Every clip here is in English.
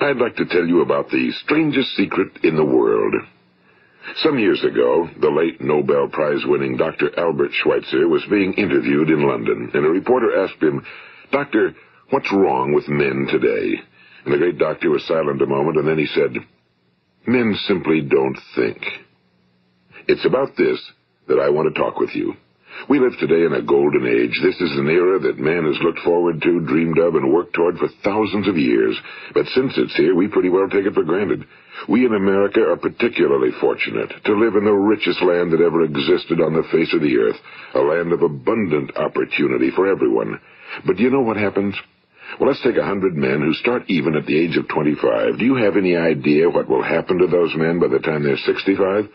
I'd like to tell you about the strangest secret in the world. Some years ago, the late Nobel Prize-winning Dr. Albert Schweitzer was being interviewed in London, and a reporter asked him, "Doctor, what's wrong with men today?" And the great doctor was silent a moment, and then he said, "Men simply don't think." It's about this that I want to talk with you. We live today in a golden age. This is an era that man has looked forward to, dreamed of, and worked toward for thousands of years. But since it's here, we pretty well take it for granted. We in America are particularly fortunate to live in the richest land that ever existed on the face of the earth, a land of abundant opportunity for everyone. But do you know what happens? Well, let's take 100 men who start even at the age of 25. Do you have any idea what will happen to those men by the time they're 65?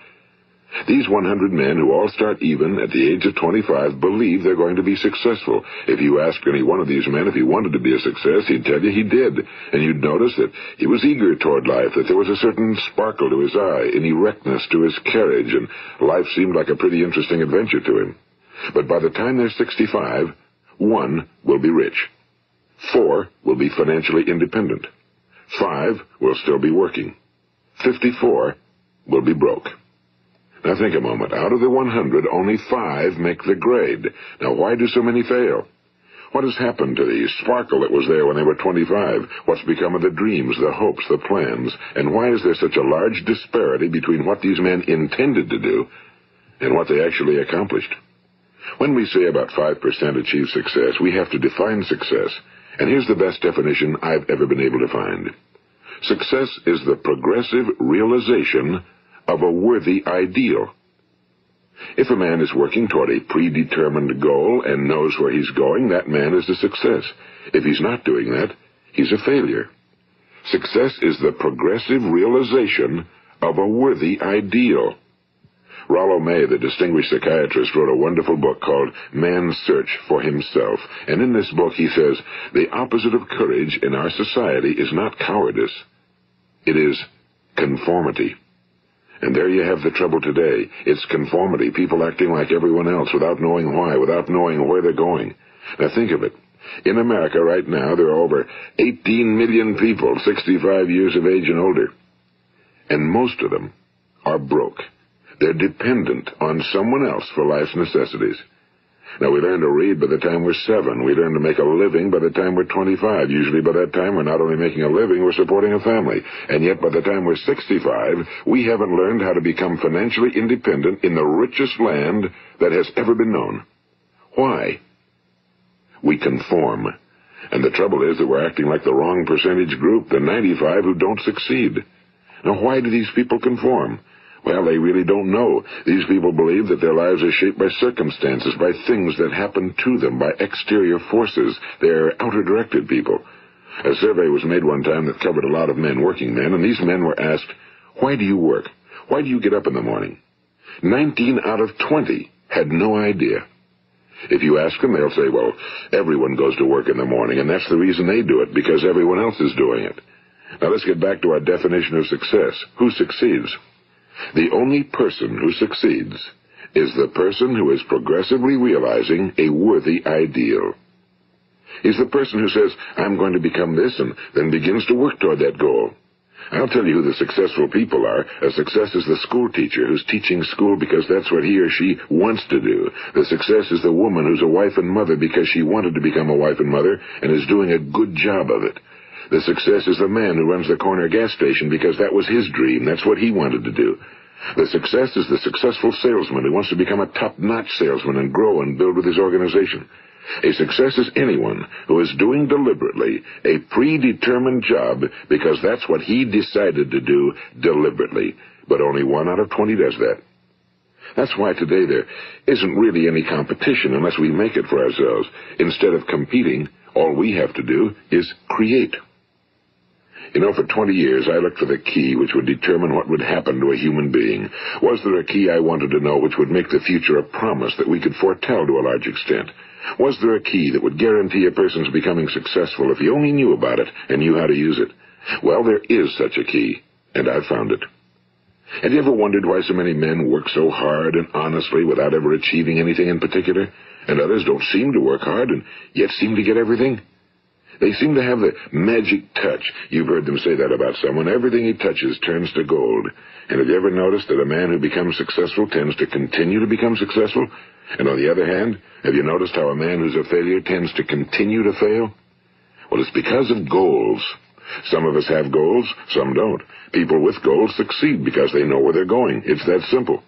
These 100 men who all start even at the age of 25 believe they're going to be successful. If you ask any one of these men if he wanted to be a success, he'd tell you he did. And you'd notice that he was eager toward life, that there was a certain sparkle to his eye, an erectness to his carriage, and life seemed like a pretty interesting adventure to him. But by the time they're 65, 1 will be rich. 4 will be financially independent. 5 will still be working. 54 will be broke. Now think a moment. Out of the 100, only 5 make the grade. Now why do so many fail? What has happened to the sparkle that was there when they were 25? What's become of the dreams, the hopes, the plans? And why is there such a large disparity between what these men intended to do and what they actually accomplished? When we say about 5% achieve success, we have to define success. And here's the best definition I've ever been able to find. Success is the progressive realization of a worthy ideal. If a man is working toward a predetermined goal and knows where he's going, that man is a success. If he's not doing that, he's a failure. Success is the progressive realization of a worthy ideal. Rollo May, the distinguished psychiatrist, wrote a wonderful book called Man's Search for Himself. And in this book he says, the opposite of courage in our society is not cowardice. It is conformity. And there you have the trouble today. It's conformity, people acting like everyone else without knowing why, without knowing where they're going. Now think of it. In America right now, there are over 18 million people 65 years of age and older. And most of them are broke. They're dependent on someone else for life's necessities. Now, we learn to read by the time we're 7. We learn to make a living by the time we're 25. Usually by that time, we're not only making a living, we're supporting a family. And yet by the time we're 65, we haven't learned how to become financially independent in the richest land that has ever been known. Why? We conform. And the trouble is that we're acting like the wrong percentage group, the 95 who don't succeed. Now, why do these people conform? Well, they really don't know. These people believe that their lives are shaped by circumstances, by things that happen to them, by exterior forces. They're outer-directed people. A survey was made one time that covered a lot of men, working men, and these men were asked, "Why do you work? Why do you get up in the morning?" 19 out of 20 had no idea. If you ask them, they'll say, well, everyone goes to work in the morning, and that's the reason they do it, because everyone else is doing it. Now let's get back to our definition of success. Who succeeds? The only person who succeeds is the person who is progressively realizing a worthy ideal. He's the person who says, I'm going to become this, and then begins to work toward that goal. I'll tell you who the successful people are. A success is the school teacher who's teaching school because that's what he or she wants to do. The success is the woman who's a wife and mother because she wanted to become a wife and mother and is doing a good job of it. The success is the man who runs the corner gas station because that was his dream. That's what he wanted to do. The success is the successful salesman who wants to become a top-notch salesman and grow and build with his organization. A success is anyone who is doing deliberately a predetermined job because that's what he decided to do deliberately. But only 1 out of 20 does that. That's why today there isn't really any competition unless we make it for ourselves. Instead of competing, all we have to do is create. You know, for 20 years, I looked for the key which would determine what would happen to a human being. Was there a key I wanted to know which would make the future a promise that we could foretell to a large extent? Was there a key that would guarantee a person's becoming successful if he only knew about it and knew how to use it? Well, there is such a key, and I've found it. Have you ever wondered why so many men work so hard and honestly without ever achieving anything in particular, and others don't seem to work hard and yet seem to get everything? They seem to have the magic touch. You've heard them say that about someone. Everything he touches turns to gold. And have you ever noticed that a man who becomes successful tends to continue to become successful? And on the other hand, have you noticed how a man who's a failure tends to continue to fail? Well, it's because of goals. Some of us have goals, some don't. People with goals succeed because they know where they're going. It's that simple.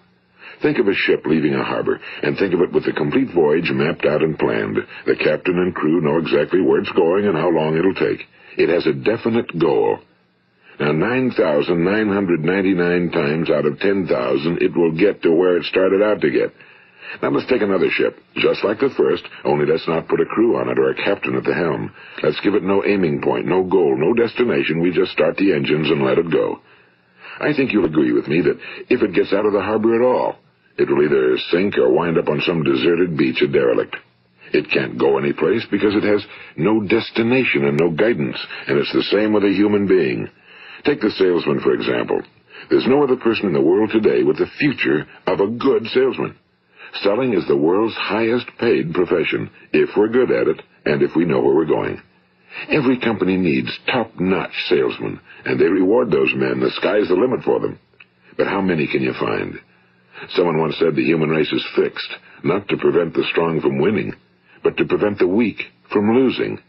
Think of a ship leaving a harbor, and think of it with the complete voyage mapped out and planned. The captain and crew know exactly where it's going and how long it'll take. It has a definite goal. Now, 9,999 times out of 10,000, it will get to where it started out to get. Now, let's take another ship, just like the first, only let's not put a crew on it or a captain at the helm. Let's give it no aiming point, no goal, no destination. We just start the engines and let it go. I think you'll agree with me that if it gets out of the harbor at all, it will either sink or wind up on some deserted beach, a derelict. It can't go anyplace because it has no destination and no guidance, and it's the same with a human being. Take the salesman, for example. There's no other person in the world today with the future of a good salesman. Selling is the world's highest paid profession, if we're good at it and if we know where we're going. Every company needs top-notch salesmen, and they reward those men. The sky's the limit for them. But how many can you find? Someone once said the human race is fixed, not to prevent the strong from winning, but to prevent the weak from losing.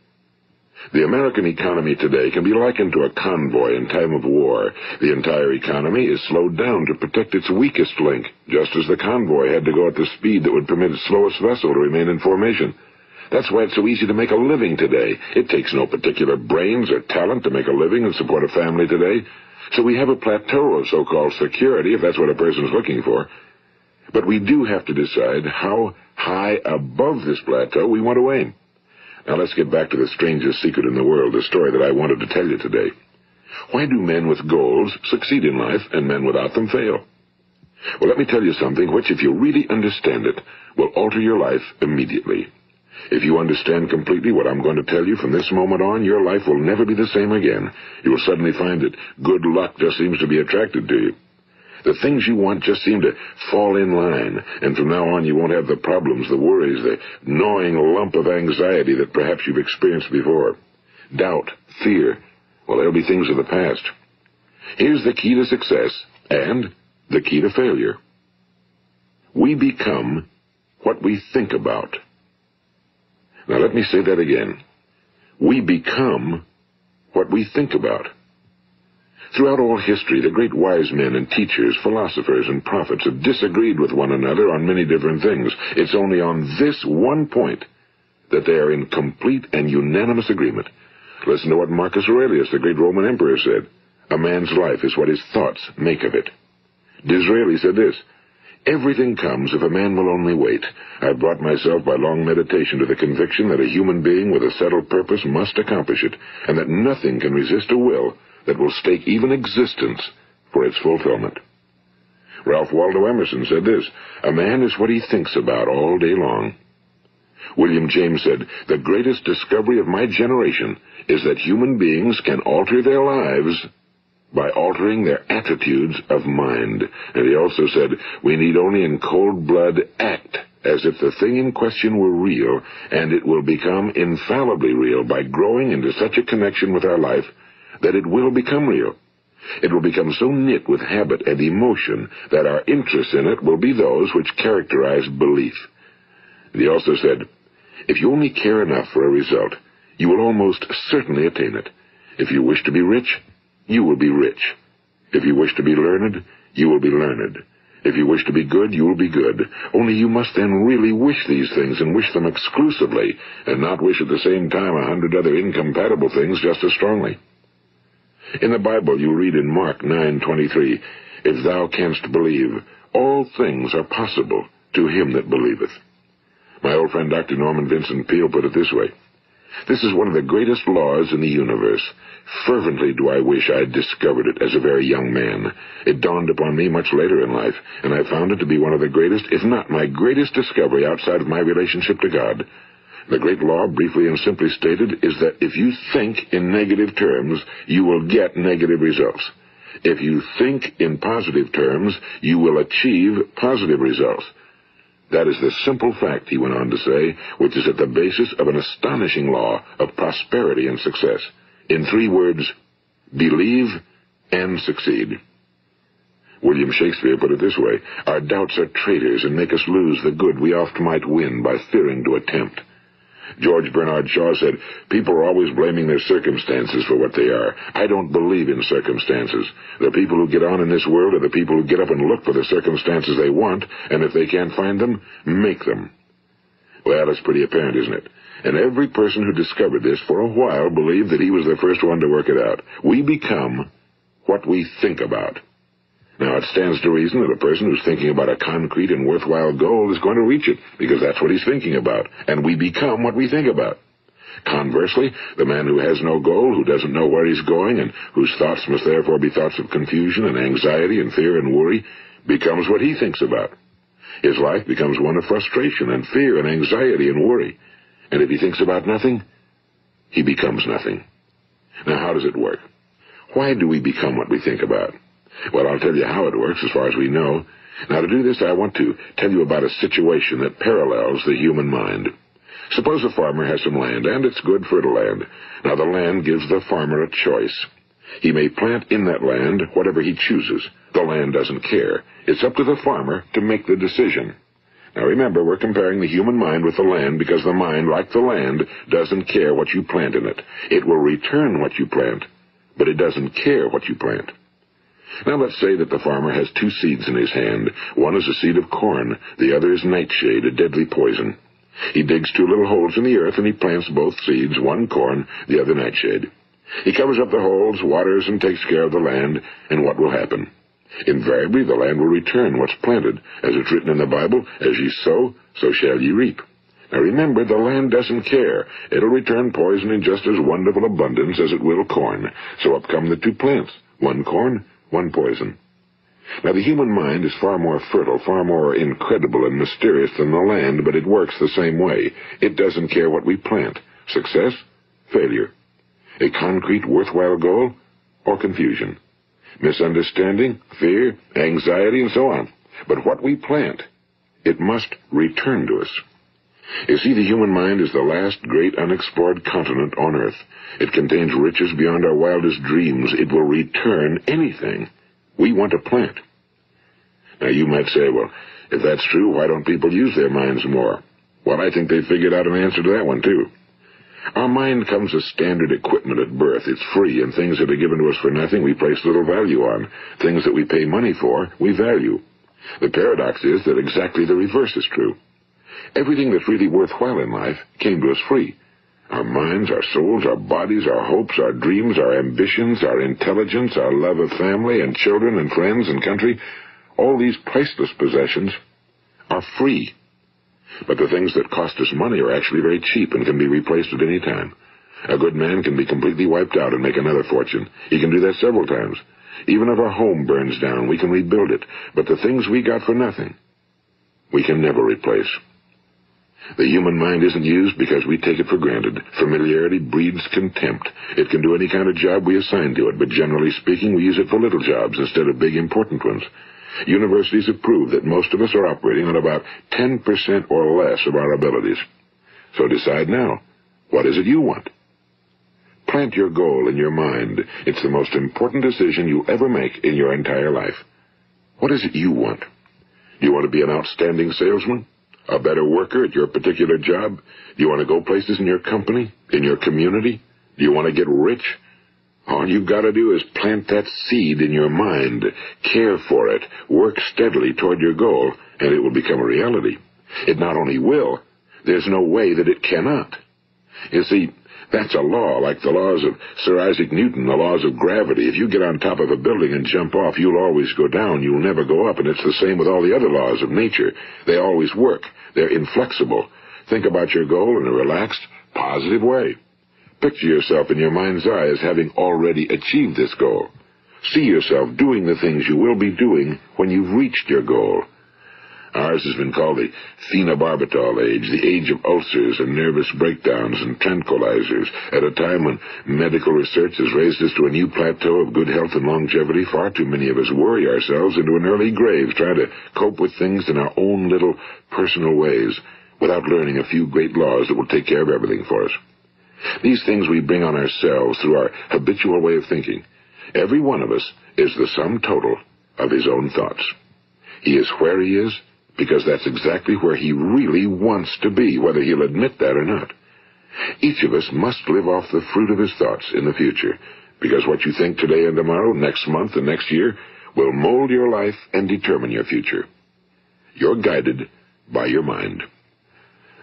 The American economy today can be likened to a convoy in time of war. The entire economy is slowed down to protect its weakest link, just as the convoy had to go at the speed that would permit its slowest vessel to remain in formation. That's why it's so easy to make a living today. It takes no particular brains or talent to make a living and support a family today. So we have a plateau of so-called security, if that's what a person's looking for. But we do have to decide how high above this plateau we want to aim. Now let's get back to the strangest secret in the world, the story that I wanted to tell you today. Why do men with goals succeed in life and men without them fail? Well, let me tell you something which, if you really understand it, will alter your life immediately. If you understand completely what I'm going to tell you from this moment on, your life will never be the same again. You will suddenly find that good luck just seems to be attracted to you. The things you want just seem to fall in line, and from now on you won't have the problems, the worries, the gnawing lump of anxiety that perhaps you've experienced before. Doubt, fear, well, they'll be things of the past. Here's the key to success and the key to failure. We become what we think about. Now let me say that again. We become what we think about. Throughout all history, the great wise men and teachers, philosophers and prophets have disagreed with one another on many different things. It's only on this one point that they are in complete and unanimous agreement. Listen to what Marcus Aurelius, the great Roman emperor, said. A man's life is what his thoughts make of it. Disraeli said this, everything comes if a man will only wait. I've brought myself by long meditation to the conviction that a human being with a settled purpose must accomplish it, and that nothing can resist a will that will stake even existence for its fulfillment. Ralph Waldo Emerson said this, a man is what he thinks about all day long. William James said, the greatest discovery of my generation is that human beings can alter their lives by altering their attitudes of mind. And he also said, we need only in cold blood act as if the thing in question were real, and it will become infallibly real by growing into such a connection with our life that it will become real. It will become so knit with habit and emotion that our interest in it will be those which characterize belief. And he also said, if you only care enough for a result, you will almost certainly attain it. If you wish to be rich, you will be rich. If you wish to be learned, you will be learned. If you wish to be good, you will be good. Only you must then really wish these things and wish them exclusively, and not wish at the same time 100 other incompatible things just as strongly. In the Bible you read in Mark 9:23, if thou canst believe, all things are possible to him that believeth. My old friend Dr. Norman Vincent Peale put it this way, this is one of the greatest laws in the universe. Fervently do I wish I had discovered it as a very young man. It dawned upon me much later in life, and I found it to be one of the greatest, if not my greatest discovery outside of my relationship to God. The great law, briefly and simply stated, is that if you think in negative terms, you will get negative results. If you think in positive terms, you will achieve positive results. That is the simple fact, he went on to say, which is at the basis of an astonishing law of prosperity and success. In 3 words, believe and succeed. William Shakespeare put it this way: our doubts are traitors and make us lose the good we oft might win by fearing to attempt. George Bernard Shaw said, people are always blaming their circumstances for what they are. I don't believe in circumstances. The people who get on in this world are the people who get up and look for the circumstances they want, and if they can't find them, make them. Well, it's pretty apparent, isn't it? And every person who discovered this for a while believed that he was the first one to work it out. We become what we think about. Now, it stands to reason that a person who's thinking about a concrete and worthwhile goal is going to reach it, because that's what he's thinking about, and we become what we think about. Conversely, the man who has no goal, who doesn't know where he's going, and whose thoughts must therefore be thoughts of confusion and anxiety and fear and worry, becomes what he thinks about. His life becomes one of frustration and fear and anxiety and worry. And if he thinks about nothing, he becomes nothing. Now, how does it work? Why do we become what we think about? Well, I'll tell you how it works as far as we know. Now, to do this, I want to tell you about a situation that parallels the human mind. Suppose a farmer has some land, and it's good fertile land. Now, the land gives the farmer a choice. He may plant in that land whatever he chooses. The land doesn't care. It's up to the farmer to make the decision. Now, remember, we're comparing the human mind with the land because the mind, like the land, doesn't care what you plant in it. It will return what you plant, but it doesn't care what you plant. Now, let's say that the farmer has 2 seeds in his hand. One is a seed of corn. The other is nightshade, a deadly poison. He digs 2 little holes in the earth, and he plants both seeds, one corn, the other nightshade. He covers up the holes, waters, and takes care of the land, and what will happen? Invariably, the land will return what's planted. As it's written in the Bible, as ye sow, so shall ye reap. Now remember, the land doesn't care. It'll return poison in just as wonderful abundance as it will corn. So up come the 2 plants, one corn, one poison. Now, the human mind is far more fertile, far more incredible and mysterious than the land, but it works the same way. It doesn't care what we plant. Success, failure. A concrete, worthwhile goal, or confusion. Misunderstanding, fear, anxiety, and so on. But what we plant, it must return to us. You see, the human mind is the last great unexplored continent on Earth. It contains riches beyond our wildest dreams. It will return anything we want to plant. Now, you might say, well, if that's true, why don't people use their minds more? Well, I think they figured out an answer to that one, too. Our mind comes as standard equipment at birth. It's free, and things that are given to us for nothing we place little value on. Things that we pay money for, we value. The paradox is that exactly the reverse is true. Everything that's really worthwhile in life came to us free. Our minds, our souls, our bodies, our hopes, our dreams, our ambitions, our intelligence, our love of family and children and friends and country, all these priceless possessions are free. But the things that cost us money are actually very cheap and can be replaced at any time. A good man can be completely wiped out and make another fortune. He can do that several times. Even if our home burns down, we can rebuild it. But the things we got for nothing, we can never replace. The human mind isn't used because we take it for granted. Familiarity breeds contempt. It can do any kind of job we assign to it, but generally speaking, we use it for little jobs instead of big, important ones. Universities have proved that most of us are operating on about 10% or less of our abilities. So decide now, what is it you want? Plant your goal in your mind. It's the most important decision you ever make in your entire life. What is it you want? Do you want to be an outstanding salesman? A better worker at your particular job? Do you want to go places in your company? In your community? Do you want to get rich? All you've got to do is plant that seed in your mind, care for it, work steadily toward your goal, and it will become a reality. It not only will, there's no way that it cannot. You see, that's a law, like the laws of Sir Isaac Newton, the laws of gravity. If you get on top of a building and jump off, you'll always go down. You'll never go up, and it's the same with all the other laws of nature. They always work. They're inflexible. Think about your goal in a relaxed, positive way. Picture yourself in your mind's eye as having already achieved this goal. See yourself doing the things you will be doing when you've reached your goal. Ours has been called the phenobarbital age, the age of ulcers and nervous breakdowns and tranquilizers, at a time when medical research has raised us to a new plateau of good health and longevity. Far too many of us worry ourselves into an early grave trying to cope with things in our own little personal ways without learning a few great laws that will take care of everything for us. These things we bring on ourselves through our habitual way of thinking. Every one of us is the sum total of his own thoughts. He is where he is because that's exactly where he really wants to be, whether he'll admit that or not. Each of us must live off the fruit of his thoughts in the future, because what you think today and tomorrow, next month and next year, will mold your life and determine your future. You're guided by your mind.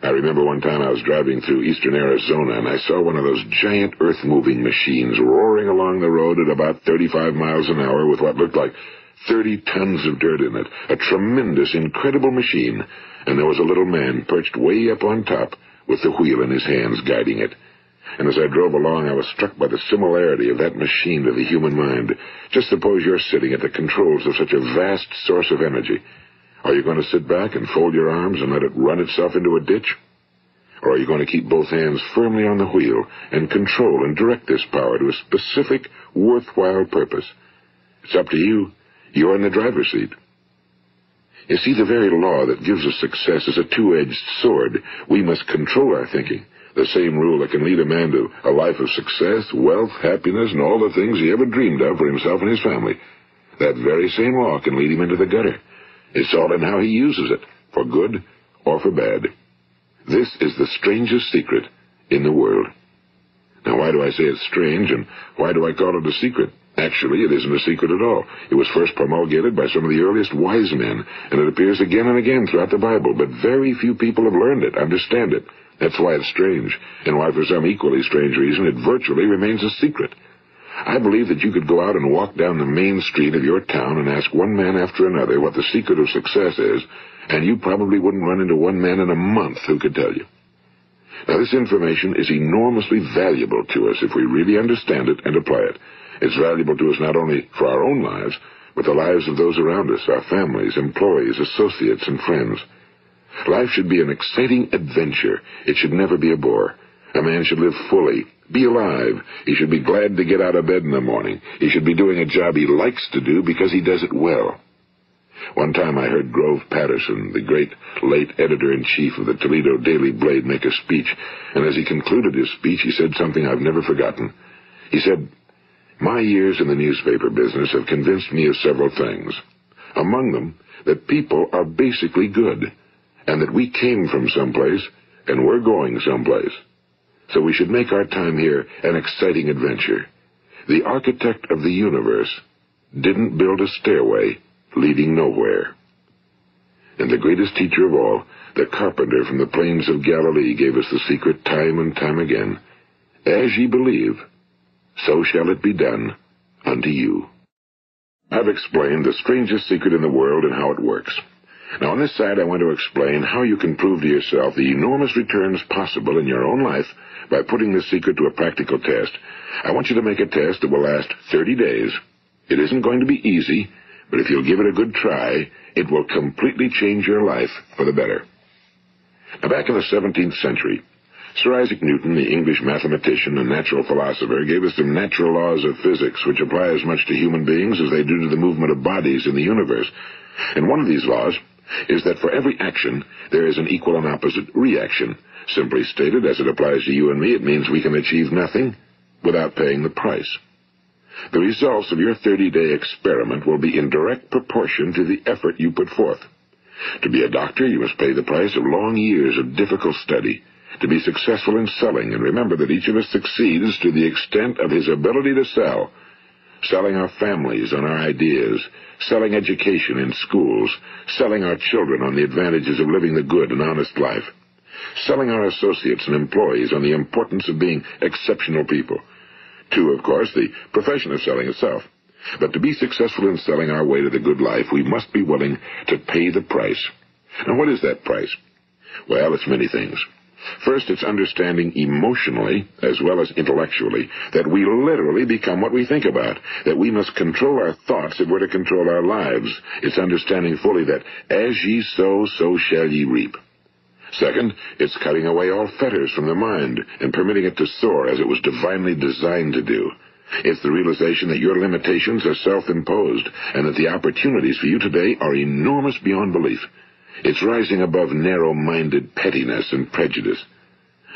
I remember one time I was driving through eastern Arizona, and I saw one of those giant earth-moving machines roaring along the road at about 35 miles an hour with what looked like 30 tons of dirt in it. A tremendous, incredible machine, and there was a little man perched way up on top with the wheel in his hands guiding it. And as I drove along, I was struck by the similarity of that machine to the human mind. Just suppose you're sitting at the controls of such a vast source of energy. Are you going to sit back and fold your arms and let it run itself into a ditch? Or are you going to keep both hands firmly on the wheel and control and direct this power to a specific, worthwhile purpose? It's up to you. You're in the driver's seat. You see, the very law that gives us success is a two-edged sword. We must control our thinking. The same rule that can lead a man to a life of success, wealth, happiness, and all the things he ever dreamed of for himself and his family. That very same law can lead him into the gutter. It's all in how he uses it, for good or for bad. This is the strangest secret in the world. Now, why do I say it's strange, and why do I call it a secret? Actually, it isn't a secret at all. It was first promulgated by some of the earliest wise men, and it appears again and again throughout the Bible, but very few people have learned it, understand it. That's why it's strange, and why for some equally strange reason it virtually remains a secret. I believe that you could go out and walk down the main street of your town and ask one man after another what the secret of success is, and you probably wouldn't run into one man in a month who could tell you. Now, this information is enormously valuable to us if we really understand it and apply it. It's valuable to us not only for our own lives, but the lives of those around us, our families, employees, associates, and friends. Life should be an exciting adventure. It should never be a bore. A man should live fully, be alive. He should be glad to get out of bed in the morning. He should be doing a job he likes to do because he does it well. One time I heard Grove Patterson, the great late editor-in-chief of the Toledo Daily Blade, make a speech, and as he concluded his speech, he said something I've never forgotten. He said, "My years in the newspaper business have convinced me of several things. Among them, that people are basically good, and that we came from someplace, and we're going someplace. So we should make our time here an exciting adventure. The architect of the universe didn't build a stairway leading nowhere." And the greatest teacher of all, the carpenter from the plains of Galilee, gave us the secret time and time again. As ye believe, so shall it be done unto you. I've explained the strangest secret in the world and how it works. Now, on this side, I want to explain how you can prove to yourself the enormous returns possible in your own life by putting this secret to a practical test. I want you to make a test that will last 30 days. It isn't going to be easy, but if you'll give it a good try, it will completely change your life for the better. Now, back in the 17th century, Sir Isaac Newton, the English mathematician and natural philosopher, gave us some natural laws of physics which apply as much to human beings as they do to the movement of bodies in the universe. And one of these laws is that for every action, there is an equal and opposite reaction. Simply stated, as it applies to you and me, it means we can achieve nothing without paying the price. The results of your 30-day experiment will be in direct proportion to the effort you put forth. To be a doctor, you must pay the price of long years of difficult study. To be successful in selling, and remember that each of us succeeds to the extent of his ability to sell. Selling our families on our ideas, selling education in schools, selling our children on the advantages of living the good and honest life, selling our associates and employees on the importance of being exceptional people. To, of course, the profession of selling itself. But to be successful in selling our way to the good life, we must be willing to pay the price. Now, what is that price? Well, it's many things. First, it's understanding emotionally, as well as intellectually, that we literally become what we think about, that we must control our thoughts if we're to control our lives. It's understanding fully that as ye sow, so shall ye reap. Second, it's cutting away all fetters from the mind and permitting it to soar as it was divinely designed to do. It's the realization that your limitations are self-imposed and that the opportunities for you today are enormous beyond belief. It's rising above narrow-minded pettiness and prejudice.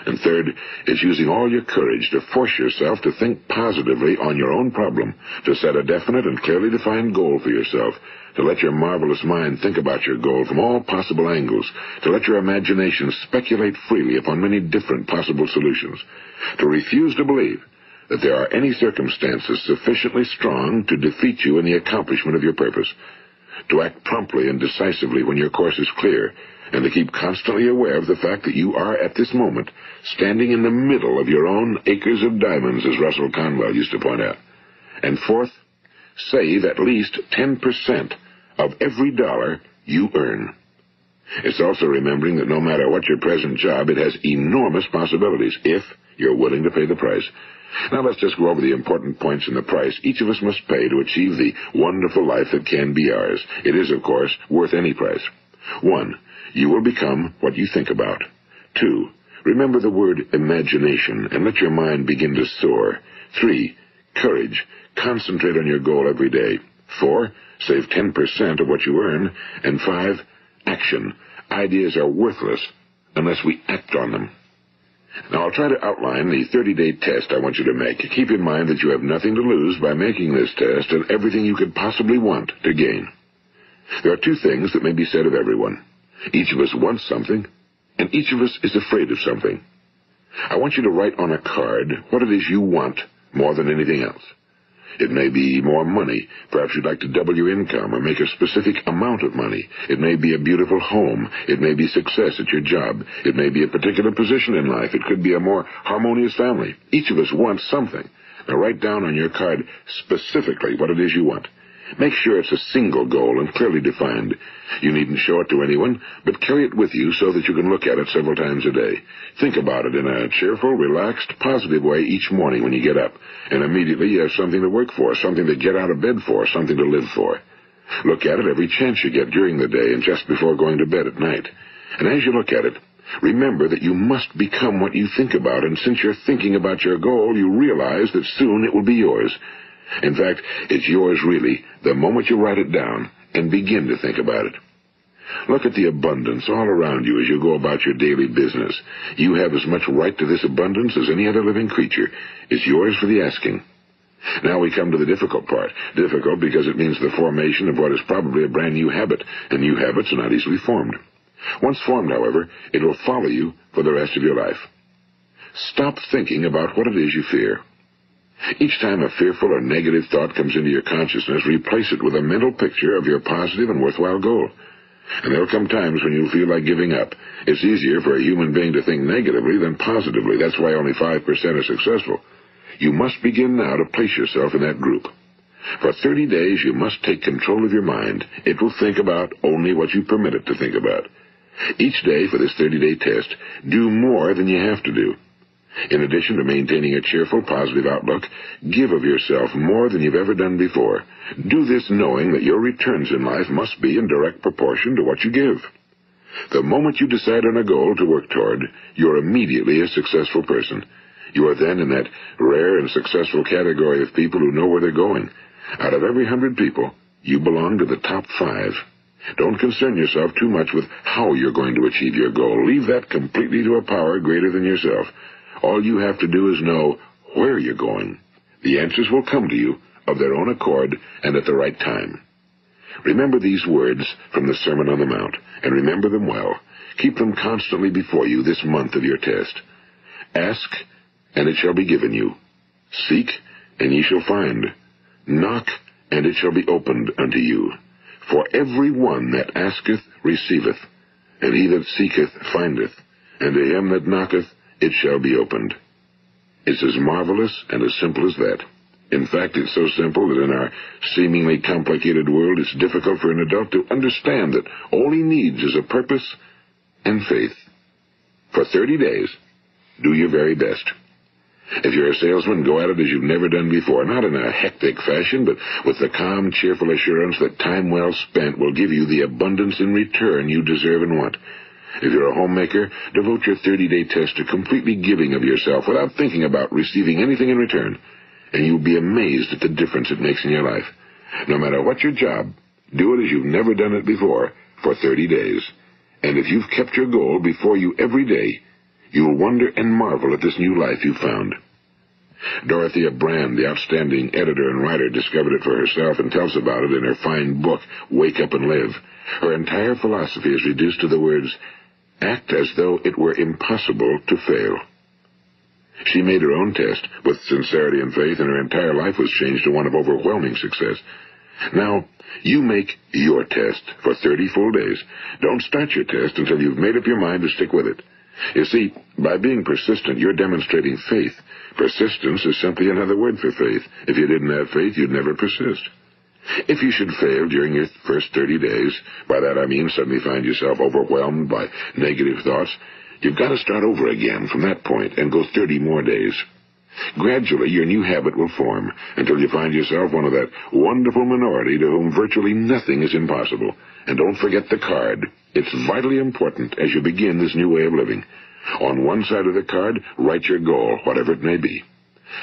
And third, it's using all your courage to force yourself to think positively on your own problem, to set a definite and clearly defined goal for yourself, to let your marvelous mind think about your goal from all possible angles, to let your imagination speculate freely upon many different possible solutions, to refuse to believe that there are any circumstances sufficiently strong to defeat you in the accomplishment of your purpose, to act promptly and decisively when your course is clear, and to keep constantly aware of the fact that you are, at this moment, standing in the middle of your own acres of diamonds, as Russell Conwell used to point out. And fourth, save at least 10% of every dollar you earn. It's also remembering that no matter what your present job, it has enormous possibilities, if you're willing to pay the price. Now let's just go over the important points in the price each of us must pay to achieve the wonderful life that can be ours. It is, of course, worth any price. 1. You will become what you think about. 2. Remember the word imagination and let your mind begin to soar. 3. Courage. Concentrate on your goal every day. 4. Save 10% of what you earn. And 5. Action. Ideas are worthless unless we act on them. Now, I'll try to outline the 30-day test I want you to make. Keep in mind that you have nothing to lose by making this test and everything you could possibly want to gain. There are 2 things that may be said of everyone. Each of us wants something, and each of us is afraid of something. I want you to write on a card what it is you want more than anything else. It may be more money. Perhaps you'd like to double your income or make a specific amount of money. It may be a beautiful home. It may be success at your job. It may be a particular position in life. It could be a more harmonious family. Each of us wants something. Now write down on your card specifically what it is you want. Make sure it's a single goal and clearly defined. You needn't show it to anyone, but carry it with you so that you can look at it several times a day. Think about it in a cheerful, relaxed, positive way each morning when you get up, and immediately you have something to work for, something to get out of bed for, something to live for. Look at it every chance you get during the day and just before going to bed at night. And as you look at it, remember that you must become what you think about, and since you're thinking about your goal, you realize that soon it will be yours. In fact, it's yours really the moment you write it down and begin to think about it. Look at the abundance all around you as you go about your daily business. You have as much right to this abundance as any other living creature. It's yours for the asking. Now we come to the difficult part. Difficult because it means the formation of what is probably a brand new habit, and new habits are not easily formed. Once formed, however, it will follow you for the rest of your life. Stop thinking about what it is you fear. Each time a fearful or negative thought comes into your consciousness, replace it with a mental picture of your positive and worthwhile goal. And there will come times when you'll feel like giving up. It's easier for a human being to think negatively than positively. That's why only 5% are successful. You must begin now to place yourself in that group. For 30 days, you must take control of your mind. It will think about only what you permit it to think about. Each day for this 30-day test, do more than you have to do. In addition to maintaining a cheerful, positive outlook, give of yourself more than you've ever done before. Do this knowing that your returns in life must be in direct proportion to what you give. The moment you decide on a goal to work toward, you're immediately a successful person. You are then in that rare and successful category of people who know where they're going. Out of every 100 people, you belong to the top 5. Don't concern yourself too much with how you're going to achieve your goal. Leave that completely to a power greater than yourself. All you have to do is know where you're going. The answers will come to you of their own accord and at the right time. Remember these words from the Sermon on the Mount, and remember them well. Keep them constantly before you this month of your test. Ask, and it shall be given you. Seek, and ye shall find. Knock, and it shall be opened unto you. For every one that asketh receiveth, and he that seeketh findeth, and to him that knocketh it shall be opened. It's as marvelous and as simple as that. In fact, it's so simple that in our seemingly complicated world, it's difficult for an adult to understand that all he needs is a purpose and faith. For 30 days, do your very best. If you're a salesman, go at it as you've never done before, not in a hectic fashion, but with the calm, cheerful assurance that time well spent will give you the abundance in return you deserve and want. If you're a homemaker, devote your 30-day test to completely giving of yourself without thinking about receiving anything in return, and you'll be amazed at the difference it makes in your life. No matter what your job, do it as you've never done it before for 30 days. And if you've kept your goal before you every day, you'll wonder and marvel at this new life you've found. Dorothea Brand, the outstanding editor and writer, discovered it for herself and tells about it in her fine book, Wake Up and Live. Her entire philosophy is reduced to the words, act as though it were impossible to fail. She made her own test with sincerity and faith, and her entire life was changed to one of overwhelming success. Now, you make your test for 30 full days. Don't start your test until you've made up your mind to stick with it. You see, by being persistent, you're demonstrating faith. Persistence is simply another word for faith. If you didn't have faith, you'd never persist. If you should fail during your first 30 days, by that I mean suddenly find yourself overwhelmed by negative thoughts, you've got to start over again from that point and go 30 more days. Gradually, your new habit will form until you find yourself one of that wonderful minority to whom virtually nothing is impossible. And don't forget the card. It's vitally important as you begin this new way of living. On one side of the card, write your goal, whatever it may be.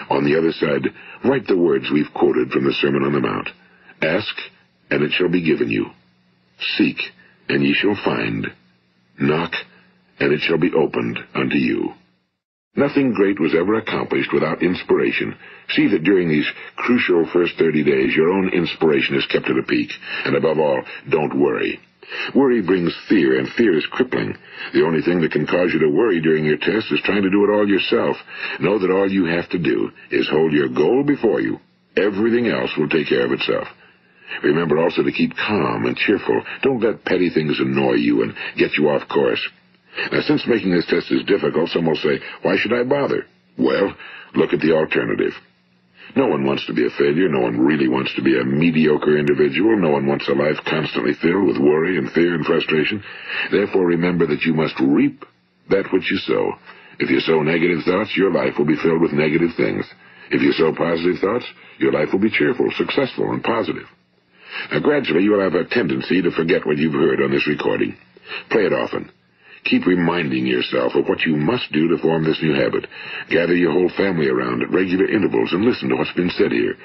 On the other side, write the words we've quoted from the Sermon on the Mount. Ask, and it shall be given you. Seek, and ye shall find. Knock, and it shall be opened unto you. Nothing great was ever accomplished without inspiration. See that during these crucial first 30 days, your own inspiration is kept at a peak. And above all, don't worry. Worry brings fear, and fear is crippling. The only thing that can cause you to worry during your test is trying to do it all yourself. Know that all you have to do is hold your goal before you. Everything else will take care of itself. Remember also to keep calm and cheerful. Don't let petty things annoy you and get you off course. Now, since making this test is difficult, some will say, why should I bother? Well, look at the alternative. No one wants to be a failure. No one really wants to be a mediocre individual. No one wants a life constantly filled with worry and fear and frustration. Therefore, remember that you must reap that which you sow. If you sow negative thoughts, your life will be filled with negative things. If you sow positive thoughts, your life will be cheerful, successful, and positive. Now, gradually, you will have a tendency to forget what you've heard on this recording. Play it often. Keep reminding yourself of what you must do to form this new habit. Gather your whole family around at regular intervals and listen to what's been said here.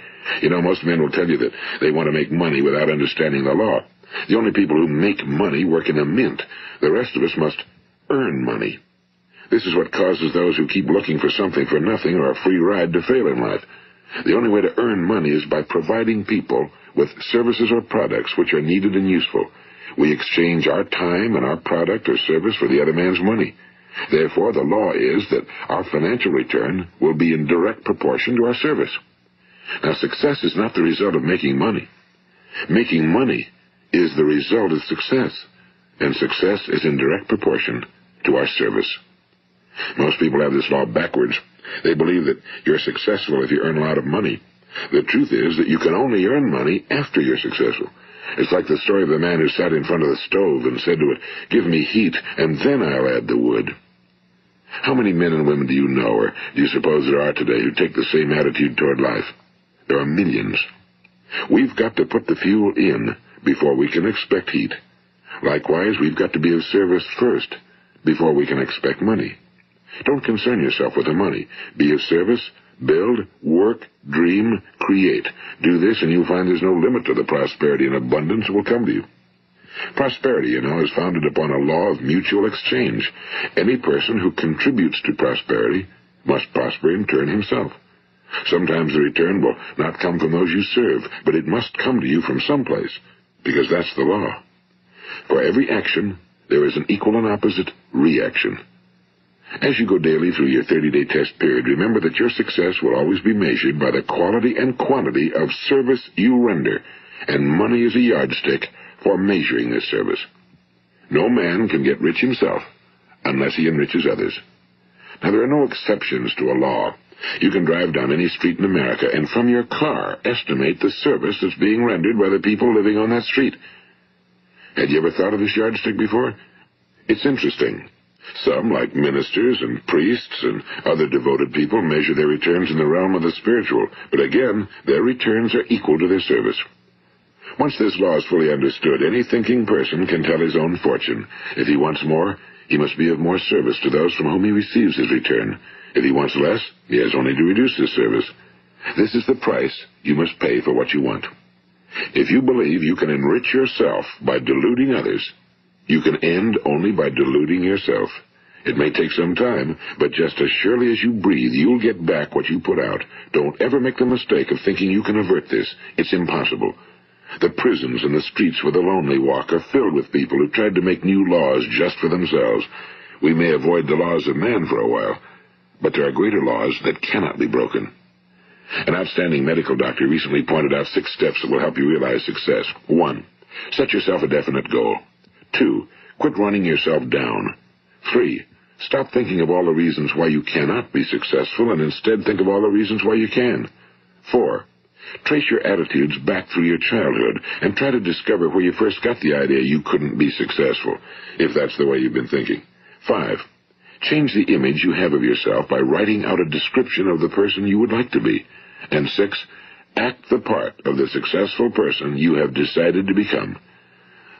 You know, most men will tell you that they want to make money without understanding the law. The only people who make money work in a mint. The rest of us must earn money. This is what causes those who keep looking for something for nothing or a free ride to fail in life. The only way to earn money is by providing people with services or products which are needed and useful. We exchange our time and our product or service for the other man's money. Therefore, the law is that our financial return will be in direct proportion to our service. Now, success is not the result of making money. Making money is the result of success, and success is in direct proportion to our service. Most people have this law backwards. They believe that you're successful if you earn a lot of money. The truth is that you can only earn money after you're successful. It's like the story of the man who sat in front of the stove and said to it, "Give me heat, and then I'll add the wood." How many men and women do you know, or do you suppose there are today, who take the same attitude toward life? There are millions. We've got to put the fuel in before we can expect heat. Likewise, we've got to be of service first before we can expect money. Don't concern yourself with the money. Be of service. Build, work, dream, create. Do this, and you'll find there's no limit to the prosperity and abundance that will come to you. Prosperity, you know, is founded upon a law of mutual exchange. Any person who contributes to prosperity must prosper in turn himself. Sometimes the return will not come from those you serve, but it must come to you from someplace, because that's the law. For every action, there is an equal and opposite reaction. As you go daily through your 30-day test period, remember that your success will always be measured by the quality and quantity of service you render, and money is a yardstick for measuring this service. No man can get rich himself unless he enriches others. Now, there are no exceptions to a law. You can drive down any street in America and from your car estimate the service that's being rendered by the people living on that street. Had you ever thought of this yardstick before? It's interesting. Some, like ministers and priests and other devoted people, measure their returns in the realm of the spiritual, but again, their returns are equal to their service. Once this law is fully understood, any thinking person can tell his own fortune. If he wants more, he must be of more service to those from whom he receives his return. If he wants less, he has only to reduce his service. This is the price you must pay for what you want. If you believe you can enrich yourself by deluding others, you can end only by deluding yourself. It may take some time, but just as surely as you breathe, you'll get back what you put out. Don't ever make the mistake of thinking you can avert this. It's impossible. The prisons and the streets where the lonely walk are filled with people who tried to make new laws just for themselves. We may avoid the laws of man for a while, but there are greater laws that cannot be broken. An outstanding medical doctor recently pointed out 6 steps that will help you realize success. 1. Set yourself a definite goal. 2. Quit running yourself down. 3. Stop thinking of all the reasons why you cannot be successful and instead think of all the reasons why you can. 4. Trace your attitudes back through your childhood and try to discover where you first got the idea you couldn't be successful, if that's the way you've been thinking. 5. Change the image you have of yourself by writing out a description of the person you would like to be. And 6. Act the part of the successful person you have decided to become.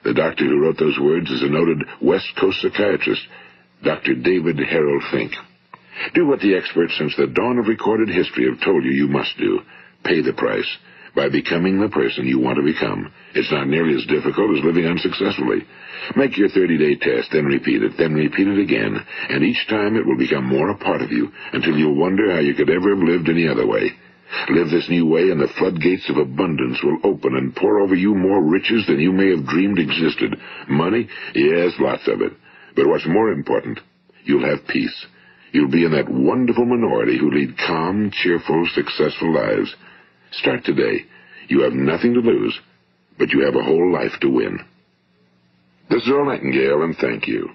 The doctor who wrote those words is a noted West Coast psychiatrist, Dr. David Harold Fink. Do what the experts since the dawn of recorded history have told you must do. Pay the price by becoming the person you want to become. It's not nearly as difficult as living unsuccessfully. Make your 30-day test, then repeat it again, and each time it will become more a part of you until you'll wonder how you could ever have lived any other way. Live this new way, and the floodgates of abundance will open and pour over you more riches than you may have dreamed existed. Money? Yes, lots of it. But what's more important, you'll have peace. You'll be in that wonderful minority who lead calm, cheerful, successful lives. Start today. You have nothing to lose, but you have a whole life to win. This is Earl Nightingale, and thank you.